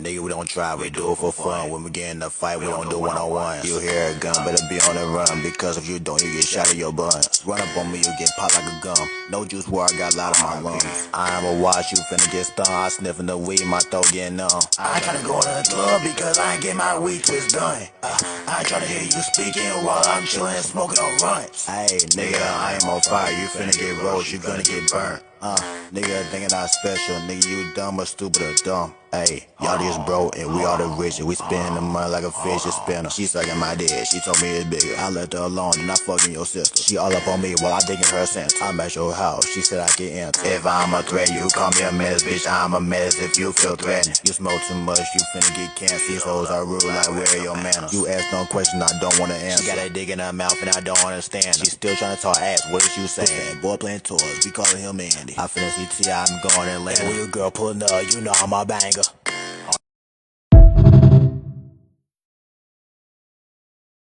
Nigga, we don't try, we do it for fun. When we get in the fight, we don't do one-on-one. You hear a gun, better be on the run, because if you don't, you get shot in your bun. Run up on me, you get popped like a gum. No juice where I got a lot of my lungs. I'ma watch you finna get stung. I sniffing the weed, my throat getting numb. I ain't tryna go to the club because I ain't get my weed twist done. I ain't tryna hear you speaking while I'm chillin' and smoking on runs. Hey, nigga, I am on fire. You finna get roast, you gonna get burnt. Nigga thinking I'm special. Nigga, you dumb or stupid or dumb. Hey, y'all just broke and we all the rich. We spend the money like a fish spinner. She sucking my dick, she told me it's bigger. I left her alone and I fucking your sister. She all up on me while I digging her sense. I'm at your house, she said I get in. If I'm a threat, you call me a mess, bitch. I'm a mess if you feel threatened. You smoke too much, you finna get cancer. These hoes are rude like where are your manners? You ask no question, I don't wanna answer. She got that dick in her mouth and I don't understand. She still trying to talk ass, what is you saying? Boy playing toys, we calling him Andy. I finna see T.I., I'm going and land. When your girl pulling up, you know I'm a banger.